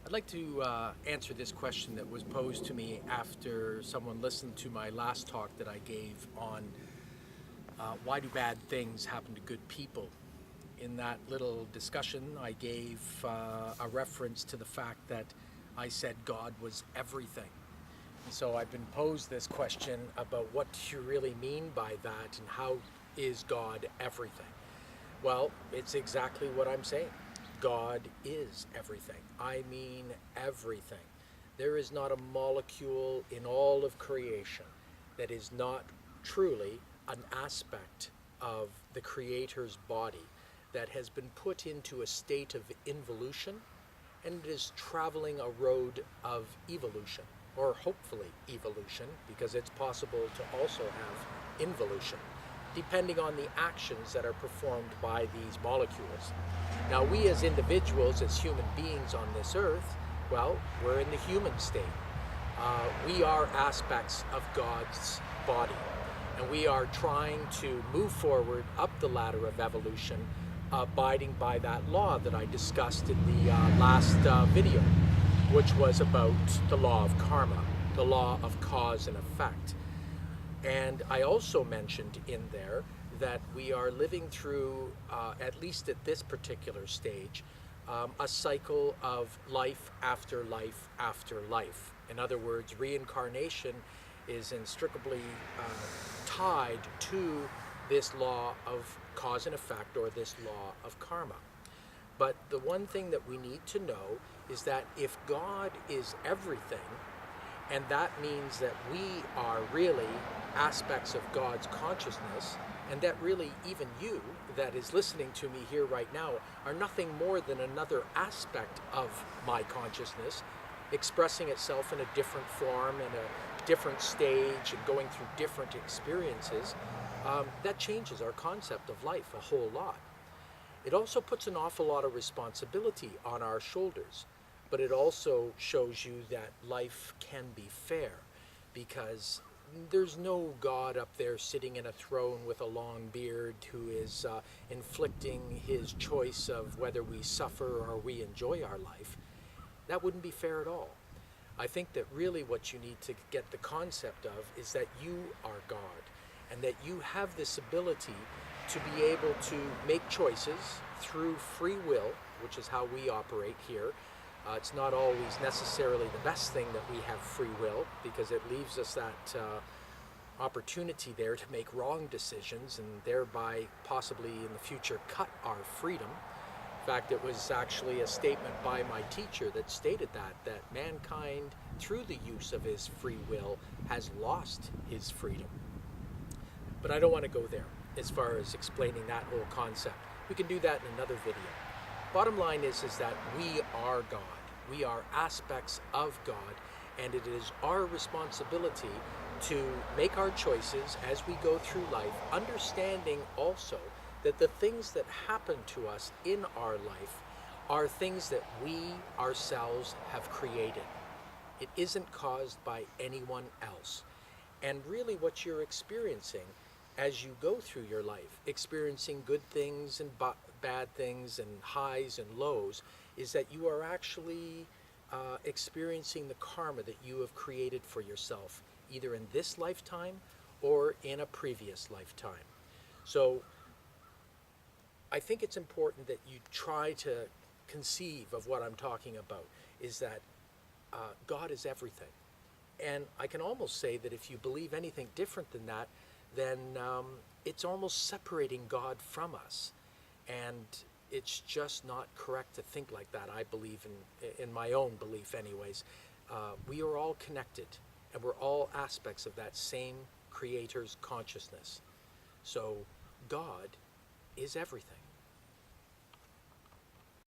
I'd like to answer this question that was posed to me after someone listened to my last talk that I gave on why do bad things happen to good people. In that little discussion, I gave a reference to the fact that I said God was everything. And so I've been posed this question about what do you really mean by that and how is God everything? Well, it's exactly what I'm saying. God is everything. I mean everything. There is not a molecule in all of creation that is not truly an aspect of the Creator's body that has been put into a state of involution, and it is traveling a road of evolution, or hopefully evolution, because it's possible to also have involution, depending on the actions that are performed by these molecules. Now, we as individuals, as human beings on this earth, well, we're in the human state. We are aspects of God's body, and we are trying to move forward up the ladder of evolution, abiding by that law that I discussed in the last video, which was about the law of karma, the law of cause and effect. And I also mentioned in there that we are living through, at least at this particular stage, a cycle of life after life after life. In other words, reincarnation is inextricably tied to this law of cause and effect, or this law of karma. But the one thing that we need to know is that if God is everything, and that means that we are really aspects of God's consciousness, and that really even you that is listening to me here right now are nothing more than another aspect of my consciousness, expressing itself in a different form, in a different stage, and going through different experiences, that changes our concept of life a whole lot. It also puts an awful lot of responsibility on our shoulders, but it also shows you that life can be fair, because there's no God up there sitting in a throne with a long beard who is inflicting his choice of whether we suffer or we enjoy our life. That wouldn't be fair at all. I think that really what you need to get the concept of is that you are God, and that you have this ability to be able to make choices through free will, which is how we operate here. It's not always necessarily the best thing that we have free will, because it leaves us that opportunity there to make wrong decisions and thereby possibly in the future cut our freedom. In fact, it was actually a statement by my teacher that stated that mankind, through the use of his free will, has lost his freedom. But I don't want to go there as far as explaining that whole concept. We can do that in another video. Bottom line is that we are God. We are aspects of God, and it is our responsibility to make our choices as we go through life, understanding also that the things that happen to us in our life are things that we ourselves have created. It isn't caused by anyone else. And really what you're experiencing as you go through your life, experiencing good things and bad things and highs and lows, is that you are actually experiencing the karma that you have created for yourself, either in this lifetime or in a previous lifetime. So I think it's important that you try to conceive of what I'm talking about, is that God is everything. And I can almost say that if you believe anything different than that, then it's almost separating God from us. And it's just not correct to think like that, I believe, in my own belief anyways. We are all connected, and we're all aspects of that same Creator's consciousness. So God is everything.